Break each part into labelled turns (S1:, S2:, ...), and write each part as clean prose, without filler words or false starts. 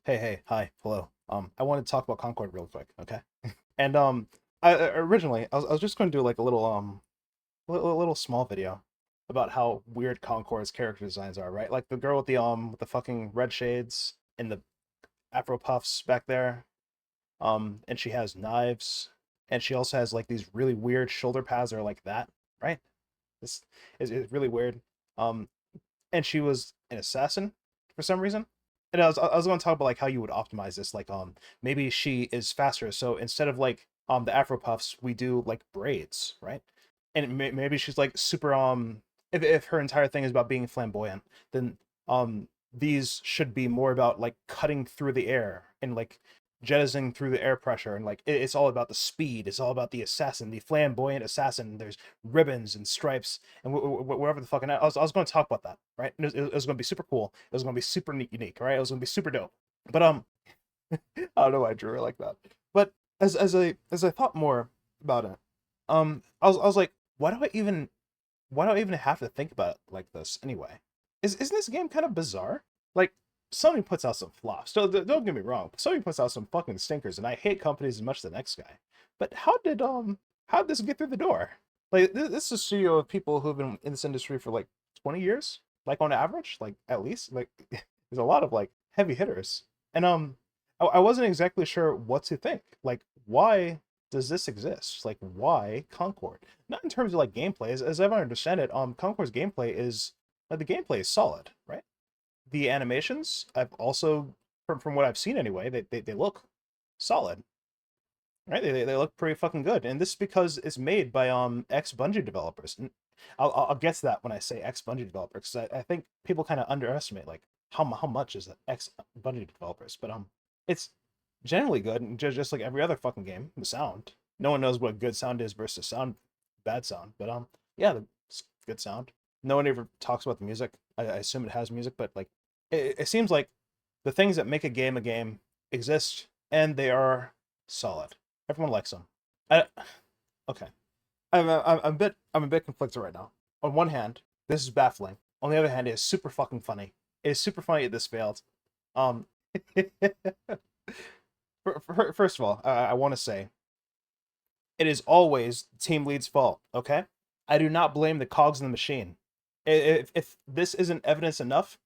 S1: Hi, hello. I want to talk about Concord real quick, okay? And originally I was just going to do like a little little small video about how weird Concord's character designs are, right? Like the girl with the fucking red shades and the afro puffs back there, and she has knives, and she also has like these really weird shoulder pads that are like that, right? This is really weird. Um, and she was an assassin for some reason. And I was going to talk about like how you would optimize this. Like maybe she is faster, so instead of like the Afro puffs, we do like braids, right? And maybe she's like super if her entire thing is about being flamboyant, then these should be more about like cutting through the air and like jettisoning through the air pressure, and like it's all about the speed, it's all about the assassin, the flamboyant assassin. There's ribbons and stripes and whatever the fuck. And I was going to talk about that, right? And it was going to be super cool. It was going to be super unique, right? It was going to be super dope. But I don't know why I drew it like that. But as I thought more about it, I was like, why do I even have to think about it like this anyway? Isn't this game kind of bizarre? Like, Sony puts out some flops. So don't get me wrong, Sony puts out some fucking stinkers, and I hate companies as much as the next guy. But how did this get through the door? Like, this is a studio of people who've been in this industry for like 20 years, like on average, like at least. Like, there's a lot of like heavy hitters, and I wasn't exactly sure what to think. Like, why does this exist? Like, why Concord? Not in terms of like gameplay, as I understand it, Concord's gameplay is the gameplay is solid, right? The animations, I've also from what I've seen anyway, they look solid, right? They look pretty fucking good, and this is because it's made by ex Bungie developers. And I'll get to that when I say ex Bungie developers, because I think people kind of underestimate like how much is that ex Bungie developers, but it's generally good, and just like every other fucking game, the sound. No one knows what good sound is versus bad sound, but yeah, it's good sound. No one ever talks about the music. I assume it has music, but like it seems like the things that make a game exist, and they are solid. Everyone likes them. I, okay, I'm a bit conflicted right now. On one hand, this is baffling. On the other hand, it is super fucking funny. It is super funny that this failed. Um, first of all, I want to say it is always the team lead's fault. Okay, I do not blame the cogs in the machine. If this isn't evidence enough,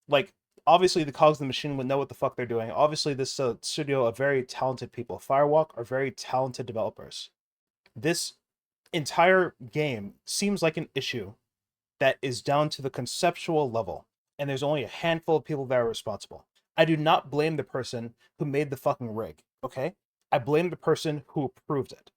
S1: like obviously the cogs in the machine would know what the fuck they're doing. Obviously, this studio of very talented people, Firewalk, are very talented developers. This entire game seems like an issue that is down to the conceptual level, and there's only a handful of people that are responsible. I do not blame the person who made the fucking rig, okay? I blame the person who approved it.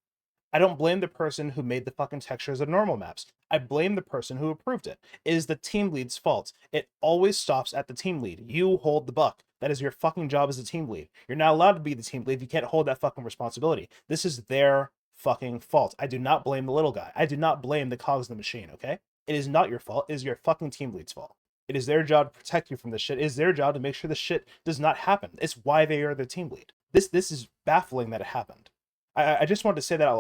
S1: I don't blame the person who made the fucking textures of normal maps. I blame the person who approved it. It is the team lead's fault. It always stops at the team lead. You hold the buck. That is your fucking job as a team lead. You're not allowed to be the team lead. You can't hold that fucking responsibility. This is their fucking fault. I do not blame the little guy. I do not blame the cogs in the machine, okay? It is not your fault. It is your fucking team lead's fault. It is their job to protect you from this shit. It is their job to make sure this shit does not happen. It's why they are the team lead. This is baffling that it happened. I just wanted to say that out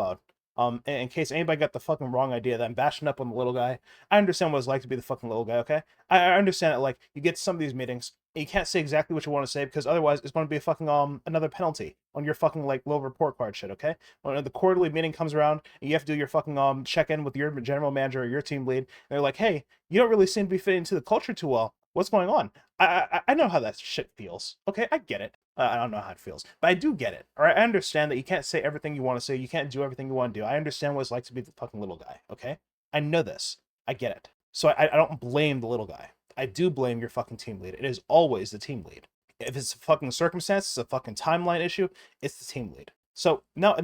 S1: loud. In case anybody got the fucking wrong idea that I'm bashing up on the little guy. I understand what it's like to be the fucking little guy, okay? I understand that, like, you get to some of these meetings, and you can't say exactly what you want to say, because otherwise it's going to be a fucking, another penalty on your fucking, like, little report card shit, okay? When the quarterly meeting comes around, and you have to do your fucking, check-in with your general manager or your team lead, and they're like, hey, you don't really seem to be fitting into the culture too well. What's going on? I know how that shit feels. Okay, I get it. I don't know how it feels, but I do get it. All right, I understand that you can't say everything you want to say. You can't do everything you want to do. I understand what it's like to be the fucking little guy. Okay, I know this. I get it. So I don't blame the little guy. I do blame your fucking team lead. It is always the team lead. If it's a fucking circumstance, it's a fucking timeline issue. It's the team lead. So now I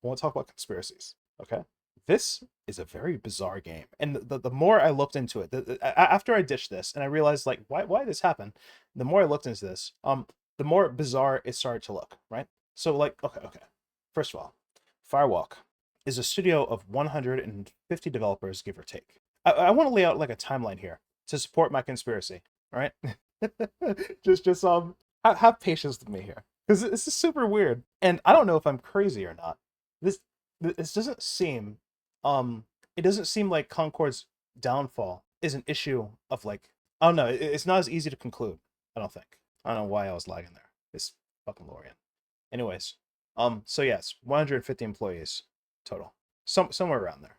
S1: want to talk about conspiracies. Okay, this is a very bizarre game, and the more I looked into it, after I ditched this and I realized like why this happened, the more I looked into this, the more bizarre it started to look, right? So like, okay. First of all, Firewalk is a studio of 150 developers, give or take. I want to lay out like a timeline here to support my conspiracy. All right, just have patience with me here, because this is super weird, and I don't know if I'm crazy or not. This this doesn't seem it doesn't seem like Concord's downfall is an issue of like, I don't know, it's not as easy to conclude, I don't think. I don't know why I was lagging there. This fucking Lorian. Anyways, so yes, 150 employees total, somewhere around there,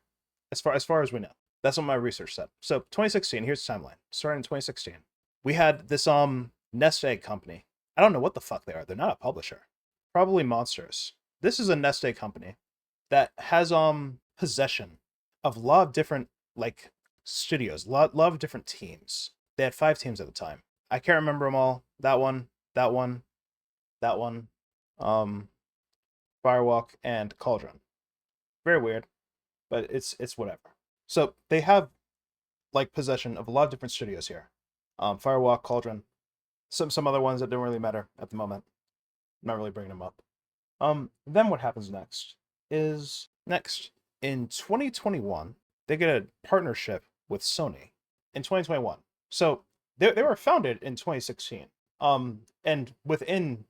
S1: as far as we know. That's what my research said. So 2016, here's the timeline. Starting in 2016, we had this nest egg company. I don't know what the fuck they are. They're not a publisher. Probably monsters. This is a nest egg company that has possession of a lot of different like studios, lot of different teams. They had 5 teams at the time. I can't remember them all. That one, that one, that one, um, Firewalk, and Cauldron. Very weird, but it's whatever. So they have like possession of a lot of different studios here. Firewalk, Cauldron, some other ones that don't really matter at the moment. I'm not really bringing them up. Then what happens next is next in 2021 they get a partnership with Sony in 2021. So they were founded in 2016. And within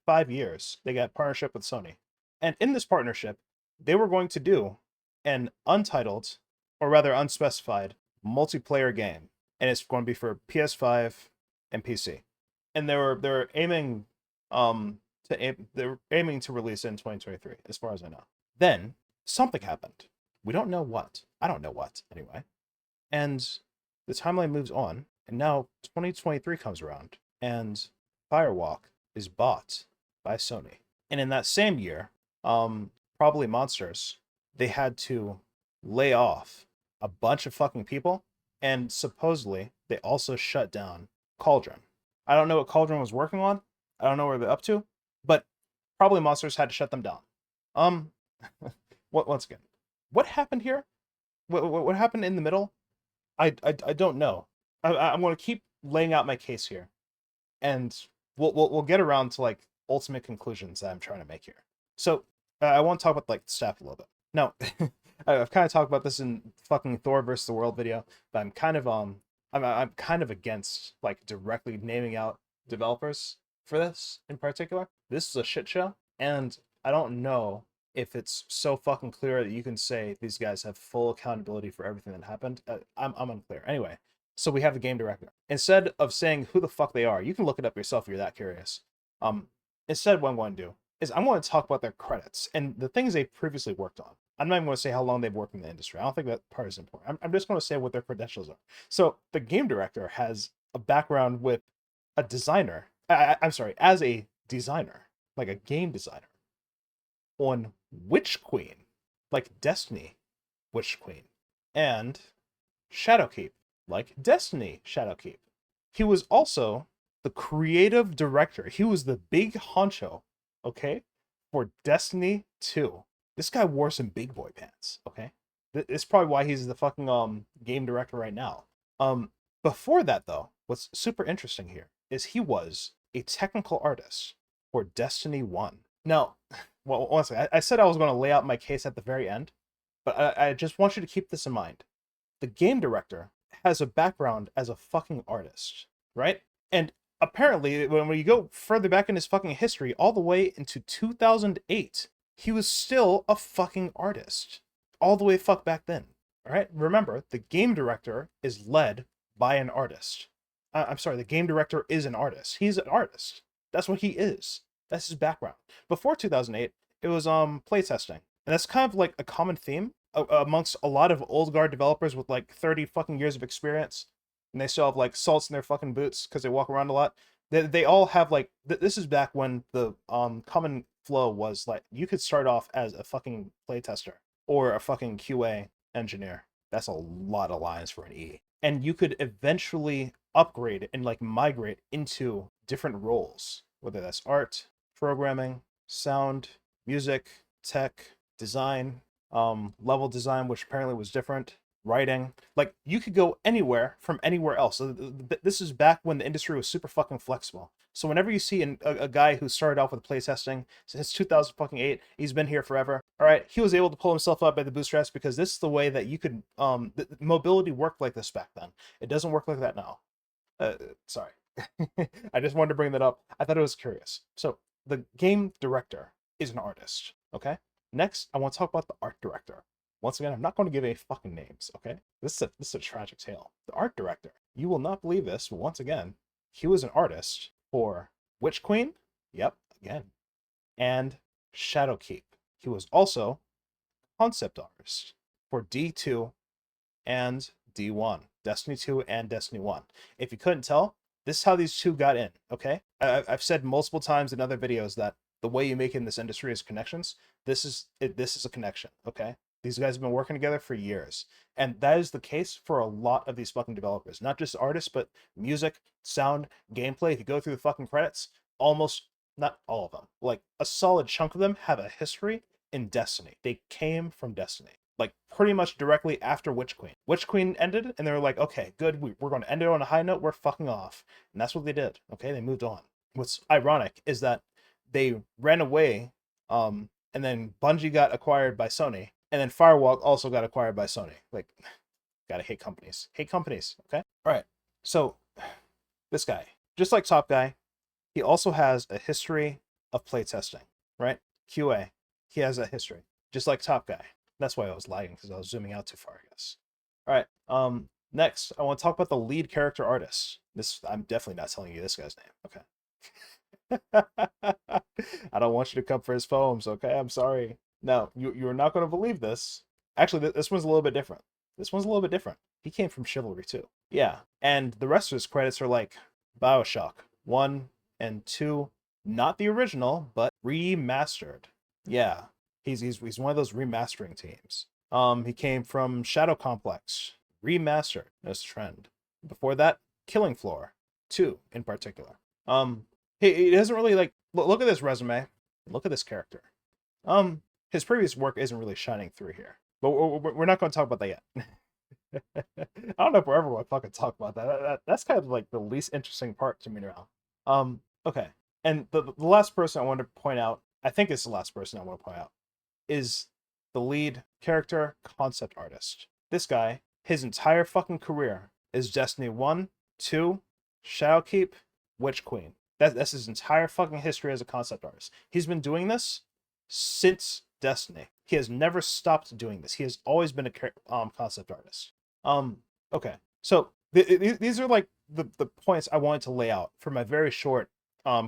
S1: 5 years they got partnership with Sony. And in this partnership, they were going to do an untitled, or rather unspecified, multiplayer game, and it's going to be for PS5 and PC. And they're aiming they're aiming to release it in 2023, as far as I know. Then something happened. We don't know what. I don't know what anyway. And the timeline moves on, and now 2023 comes around, and Firewalk is bought by Sony. And in that same year, probably Monsters, they had to lay off a bunch of fucking people, and supposedly they also shut down Cauldron. I don't know what Cauldron was working on. I don't know where they're up to, but probably Monsters had to shut them down. Once again, what happened here? What happened in the middle? I don't know. I'm going to keep laying out my case here, and we'll get around to like ultimate conclusions that I'm trying to make here. So I want to talk about like the staff a little bit. Now, I've kind of talked about this in fucking Thor versus the World video, but I'm kind of I'm kind of against like directly naming out developers for this in particular. This is a shit show, and I don't know if it's so fucking clear that you can say these guys have full accountability for everything that happened. I'm unclear. Anyway, so we have the game director. Instead of saying who the fuck they are, you can look it up yourself if you're that curious. Instead, what I'm going to do is I'm going to talk about their credits and the things they previously worked on. I'm not even going to say how long they've worked in the industry. I don't think that part is important. I'm just going to say what their credentials are. So the game director has a background with a designer. I'm sorry, as a designer, like a game designer, on Witch Queen, like Destiny Witch Queen, and Shadowkeep, like Destiny Shadowkeep. He was also the creative director. He was the big honcho, okay, for Destiny 2. This guy wore some big boy pants, okay? It's probably why he's the fucking game director right now. Before that though, what's super interesting here is he was a technical artist for Destiny 1. Now, well, honestly, I said I was going to lay out my case at the very end, but I just want you to keep this in mind. The game director has a background as a fucking artist, right? And apparently, when you go further back in his fucking history, all the way into 2008, he was still a fucking artist. All the way fuck back then. All right? Remember, the game director is led by an artist. I'm sorry, the game director is an artist. He's an artist. That's what he is. That's his background. Before 2008, it was playtesting. And that's kind of like a common theme amongst a lot of old guard developers with like 30 fucking years of experience. And they still have like salts in their fucking boots because they walk around a lot. They all have like this is back when the common flow was like you could start off as a fucking playtester or a fucking QA engineer. That's a lot of lines for an E. And you could eventually upgrade and like migrate into different roles, whether that's art, programming, sound, music, tech, design, level design, which apparently was different, writing. Like you could go anywhere from anywhere else. So this is back when the industry was super fucking flexible. So whenever you see a guy who started off with playtesting since 2008, he's been here forever. All right, he was able to pull himself up by the bootstraps because this is the way that you could the mobility worked like this back then. It doesn't work like that now. Sorry. I just wanted to bring that up. I thought it was curious. So the game director is an artist, okay? Next, I want to talk about the art director. Once again, I'm not going to give any fucking names, okay? This is a tragic tale. The art director, you will not believe this, but once again, he was an artist for Witch Queen, yep, again, and Shadowkeep. He was also concept artist for D2 and D1, Destiny 2 and Destiny 1. If you couldn't tell, this is how these two got in, okay? I've said multiple times in other videos that the way you make in this industry is connections. This is a connection, okay? These guys have been working together for years. And that is the case for a lot of these fucking developers. Not just artists, but music, sound, gameplay. If you go through the fucking credits, almost, not all of them, like a solid chunk of them have a history in Destiny. They came from Destiny. Like pretty much directly after Witch Queen. Witch Queen ended, and they were like, okay, good, we're going to end it on a high note, we're fucking off. And that's what they did, okay? They moved on. What's ironic is that they ran away, and then Bungie got acquired by Sony, and then Firewalk also got acquired by Sony. Like, gotta hate companies. Hate companies, okay? All right, so this guy, just like Top Guy, he also has a history of playtesting, right? QA, he has a history, just like Top Guy. That's why I was lagging, because I was zooming out too far, I guess. All right, next, I want to talk about the lead character artist. This, I'm definitely not telling you this guy's name, okay? I don't want you to come for his poems, okay? I'm sorry. No, you're not going to believe this. Actually, this one's a little bit different. This one's a little bit different. He came from Chivalry too. Yeah, and the rest of his credits are like BioShock 1 and 2, not the original, but remastered. Yeah, he's one of those remastering teams. He came from Shadow Complex, remastered. That's a trend. Before that, Killing Floor 2 in particular. He doesn't really like look at this resume. Look at this character. His previous work isn't really shining through here, but we're not going to talk about that yet. I don't know if we're ever going to fucking talk about that. That's kind of like the least interesting part to me now. Okay, and the last person I want to point out, I think it's the last person I want to point out, is the lead character concept artist. This guy, his entire fucking career is Destiny 1, 2, Shadowkeep, Witch Queen. That's his entire fucking history as a concept artist. He's been doing this since Destiny. He has never stopped doing this. He has always been a concept artist. Okay. So these are like the points I wanted to lay out for my very short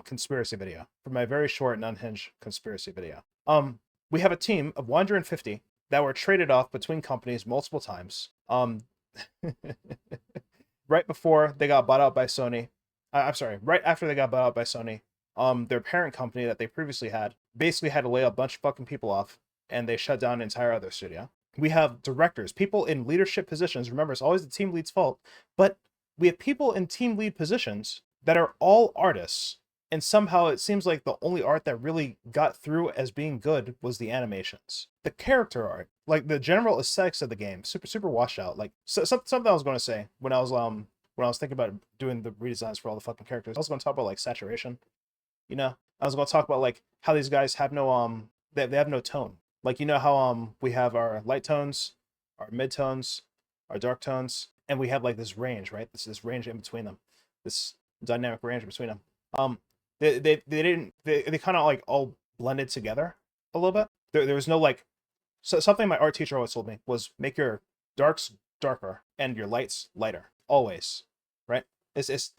S1: conspiracy video. For my very short and unhinged conspiracy video. We have a team of 150 that were traded off between companies multiple times. Right before they got bought out by Sony. I'm sorry, right after they got bought out by Sony, their parent company that they previously had basically had to lay a bunch of fucking people off, and they shut down an entire other studio. We have directors, people in leadership positions. Remember, it's always the team lead's fault, but we have people in team lead positions that are all artists, and somehow it seems like the only art that really got through as being good was the animations. The character art, like the general aesthetics of the game, super washed out. Like something I was going to say when I was thinking about doing the redesigns for all the fucking characters, I was going to talk about like saturation. You know, I was going to talk about like how these guys have no they have no tone. Like, you know how we have our light tones, our mid tones, our dark tones, and we have like this range, right? This range in between them, this dynamic range between them. They kind of like all blended together a little bit. There was no like, so something my art teacher always told me was make your darks darker and your lights lighter always, right? It's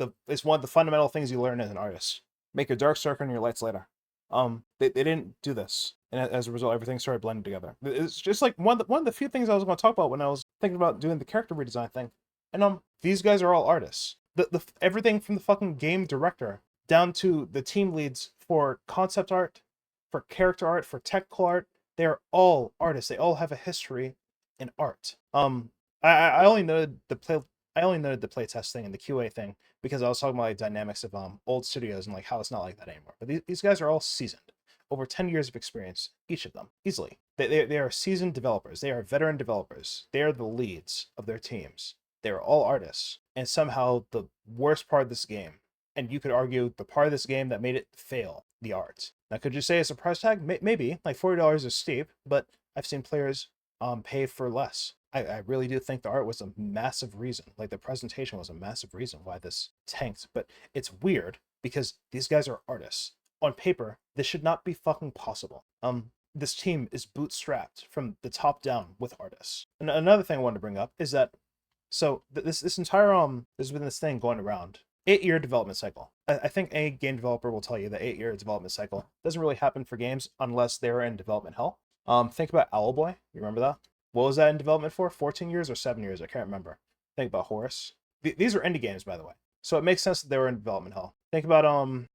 S1: one of the fundamental things you learn as an artist. Make your darks darker and your lights lighter. They didn't do this, and as a result, everything started blending together. It's just like one of the few things I was going to talk about when I was thinking about doing the character redesign thing. And these guys are all artists. The everything from the fucking game director down to the team leads for concept art, for character art, for technical art, they are all artists. They all have a history in art. I only noted the play test thing and the QA thing because I was talking about like dynamics of old studios and like how it's not like that anymore. But these guys are all seasoned, over 10 years of experience, each of them, easily. They are seasoned developers. They are veteran developers. They are the leads of their teams. They are all artists. And somehow the worst part of this game, and you could argue the part of this game that made it fail, the art. Now, could you say it's a price tag? Maybe. Like $40 is steep, but I've seen players pay for less. I really do think the art was a massive reason. Like the presentation was a massive reason why this tanked. But it's weird because these guys are artists. On paper, this should not be fucking possible. This team is bootstrapped from the top down with artists. And another thing I wanted to bring up is that, so this entire there's been this thing going around 8-year development cycle. I think any game developer will tell you that 8-year development cycle doesn't really happen for games unless they're in development hell. Think about Owlboy. You remember that? What was that in development for? 14 years or 7 years? I can't remember. Think about Horus. These are indie games, by the way, so it makes sense that they were in development hell. Think about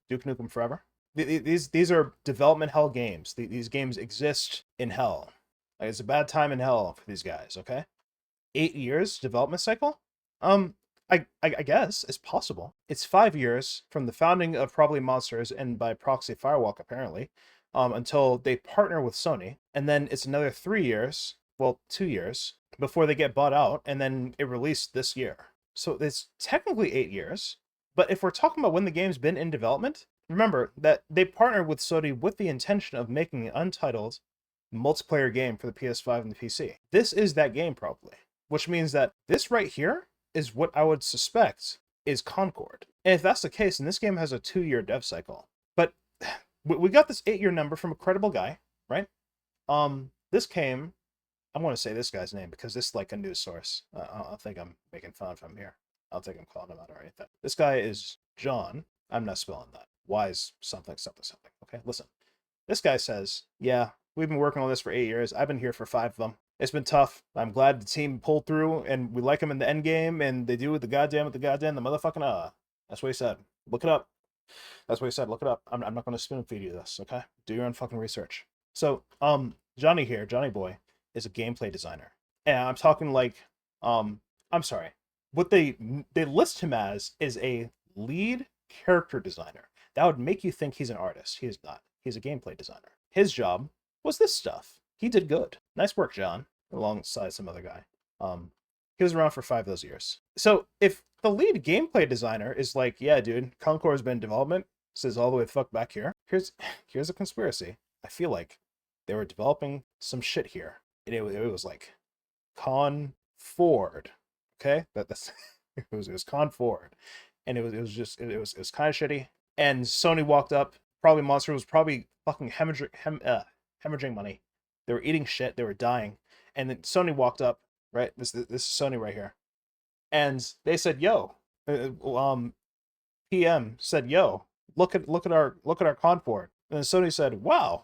S1: Duke Nukem Forever. These are development hell games. These games exist in hell. Like, it's a bad time in hell for these guys. Okay, 8 years development cycle. I guess it's possible. It's 5 years from the founding of Probably Monsters and by proxy Firewalk apparently, until they partner with Sony, and then it's another 3 years, well, 2 years before they get bought out, and then it released this year. So it's technically 8 years. But if we're talking about when the game's been in development, remember that they partnered with Sony with the intention of making an untitled multiplayer game for the PS5 and the PC. This is that game probably, which means that this right here is what I would suspect is Concord. And if that's the case, then this game has a 2-year dev cycle. But we got this 8-year number from a credible guy, right? This came, I want to say this guy's name because this is like a news source. I don't think I'm making fun of him here. I don't think I'm calling him out or anything. This guy is John. I'm not spelling that. Wise something, something, something. Okay, listen. This guy says, yeah, we've been working on this for 8 years. I've been here for 5 of them. It's been tough. I'm glad the team pulled through, and we like them in the end game, and they do the goddamn, the motherfucking That's what he said. Look it up. That's what he said. Look it up. I'm not going to spoon feed you this, okay? Do your own fucking research. So, Johnny here, Johnny Boy, is a gameplay designer, and I'm talking like, I'm sorry. What they list him as is a lead character designer. That would make you think he's an artist. He is not. He's a gameplay designer. His job was this stuff. He did good. Nice work, John, alongside some other guy. He was around for 5 of those years. So if the lead gameplay designer is like, yeah, dude, Concord's been in development, says all the way the fuck back here. Here's a conspiracy. I feel like they were developing some shit here. And it was like Con Ford. Okay? That's it was Con Ford. And it was kind of shitty. And Sony walked up. Probably Monster was probably fucking hemorrhaging money. They were eating shit. They were dying. And then Sony walked up, right? This is Sony right here. And they said, yo, PM said, yo, look at our Concord. And then Sony said, wow,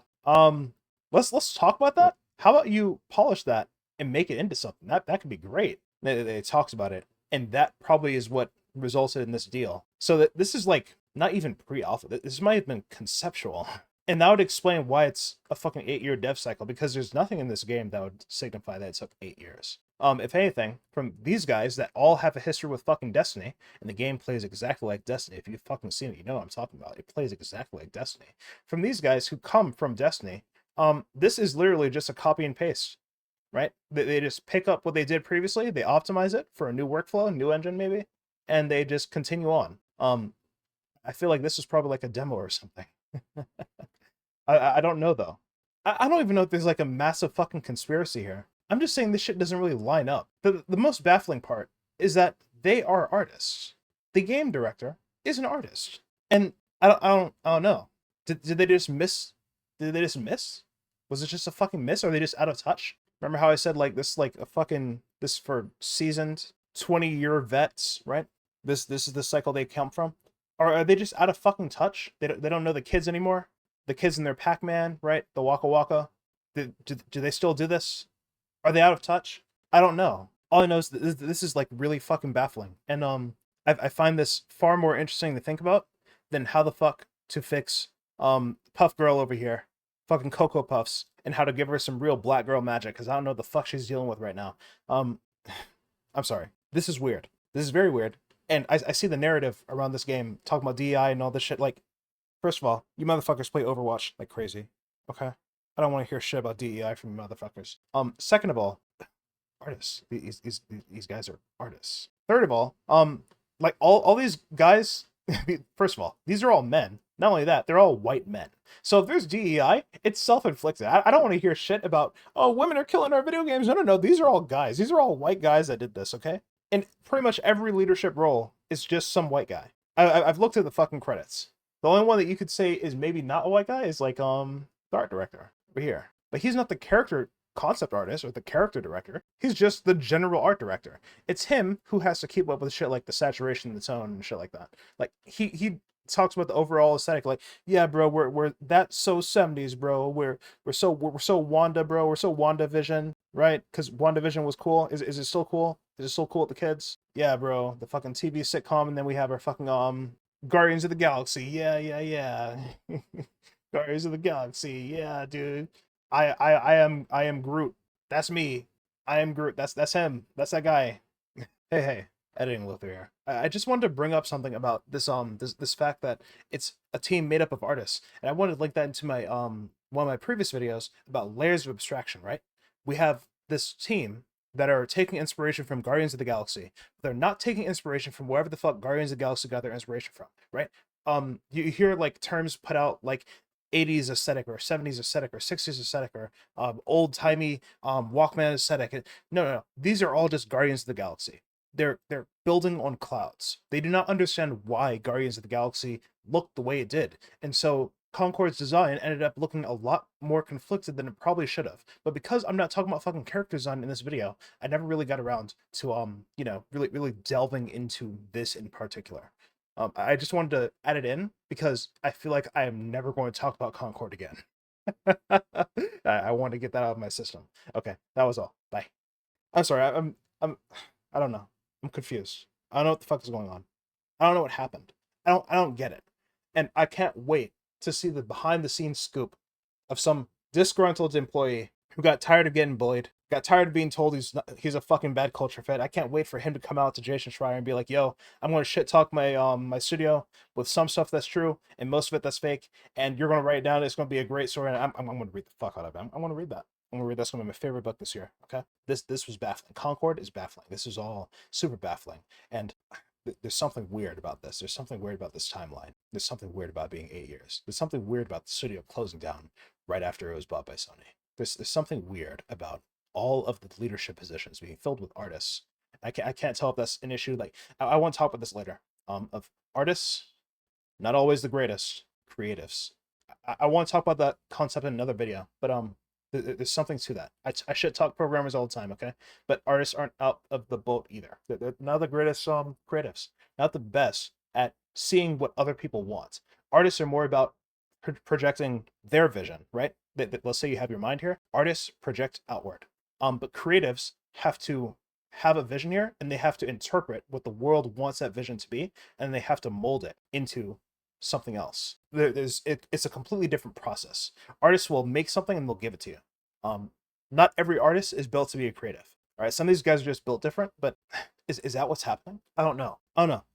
S1: let's talk about that. How about you polish that and make it into something? That could be great. They talks about it. And that probably is what resulted in this deal. So that this is like not even pre-alpha. This might have been conceptual. And that would explain why it's a fucking 8-year dev cycle, because there's nothing in this game that would signify that it took 8 years. If anything, from these guys that all have a history with fucking Destiny, and the game plays exactly like Destiny. If you've fucking seen it, you know what I'm talking about. It plays exactly like Destiny. From these guys who come from Destiny, this is literally just a copy and paste, right? They just pick up what they did previously, they optimize it for a new workflow, new engine maybe, and they just continue on. I feel like this is probably like a demo or something. I don't know though. I don't even know if there's like a massive fucking conspiracy here. I'm just saying this shit doesn't really line up. The most baffling part is that they are artists. The game director is an artist, and I don't know. Did they just miss? Did they just miss? Was it just a fucking miss, or are they just out of touch? Remember how I said like this, like a fucking this for seasoned 20-year vets, right? This is the cycle they come from. Or are they just out of fucking touch? They don't know the kids anymore. The kids in their Pac-Man, right? The Waka Waka. Do they still do this? Are they out of touch? I don't know. All I know is that this is like really fucking baffling. And I find this far more interesting to think about than how the fuck to fix Puff Girl over here, fucking Cocoa Puffs, and how to give her some real black girl magic, because I don't know what the fuck she's dealing with right now. I'm sorry. This is weird. This is very weird. And I see the narrative around this game talking about DEI and all this shit. Like, first of all, you motherfuckers play Overwatch like crazy, okay? I don't want to hear shit about DEI from you motherfuckers. Second of all, artists. These guys are artists. Third of all, like all these guys. First of all, these are all men. Not only that, they're all white men. So if there's DEI, it's self-inflicted. I don't want to hear shit about, oh, women are killing our video games. No. These are all guys. These are all white guys that did this, okay? And pretty much every leadership role is just some white guy. I've looked at the fucking credits. The only one that you could say is maybe not a white guy is like the art director over here. But he's not the character concept artist or the character director. He's just the general art director. It's him who has to keep up with shit like the saturation, the tone, and shit like that. Like he talks about the overall aesthetic. Like, yeah, bro, we're that's so 70s, bro. We're so Wanda, bro. We're so WandaVision, right? Because WandaVision was cool. Is it still cool? Is it still cool with the kids? Yeah, bro. The fucking TV sitcom, and then we have our fucking Guardians of the Galaxy. Yeah, yeah, yeah. Guardians of the Galaxy. Yeah, dude. I am Groot. That's me. I am Groot. That's him. That's that guy. Hey, editing Luther here. I just wanted to bring up something about this fact that it's a team made up of artists, and I wanted to link that into my one of my previous videos about layers of abstraction. Right? We have this team that are taking inspiration from Guardians of the Galaxy. They're not taking inspiration from wherever the fuck Guardians of the Galaxy got their inspiration from. Right? You hear like terms put out like 80s aesthetic or 70s aesthetic or 60s aesthetic or old-timey Walkman aesthetic. No. These are all just Guardians of the Galaxy. They're building on clouds. They do not understand why Guardians of the Galaxy looked the way it did. And so Concord's design ended up looking a lot more conflicted than it probably should have. But because I'm not talking about fucking character design in this video, I never really got around to really delving into this in particular. I just wanted to add it in because I feel like I am never going to talk about Concord again. I want to get that out of my system. Okay, that was all. Bye. I'm sorry. I don't know. I'm confused. I don't know what the fuck is going on. I don't know what happened. I don't get it. And I can't wait to see the behind the scenes scoop of some disgruntled employee who got tired of getting bullied, got tired of being told he's a fucking bad culture fit. I can't wait for him to come out to Jason Schreier and be like, "Yo, I'm going to shit talk my studio with some stuff that's true and most of it that's fake, and you're going to write it down. It's going to be a great story, and I'm going to read the fuck out of it. I'm going to read that. I'm going to read that's going to be my favorite book this year. Okay, this was baffling. Concord is baffling. This is all super baffling, and there's something weird about this. There's something weird about this timeline. There's something weird about being 8 years. There's something weird about the studio closing down right after it was bought by Sony. There's something weird about all of the leadership positions being filled with artists. I can't tell if that's an issue. Like I want to talk about this later. Of artists, not always the greatest creatives. I want to talk about that concept in another video, but there's something to that. I shit talk programmers all the time, okay? But artists aren't out of the boat either. They're not the greatest creatives, not the best at seeing what other people want. Artists are more about projecting their vision, right? Let's say you have your mind here. Artists project outward. But creatives have to have a vision here, and they have to interpret what the world wants that vision to be, and they have to mold it into something else. It's a completely different process. Artists will make something and they'll give it to you. Not every artist is built to be a creative. All right, some of these guys are just built different, but is that what's happening? I don't know.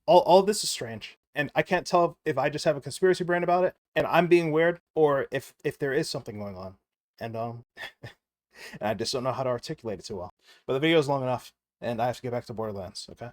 S1: All of this is strange, and I can't tell if I just have a conspiracy brain about it and I'm being weird, or if there is something going on, and and I just don't know how to articulate it too well. But the video is long enough, and I have to get back to Borderlands. Okay.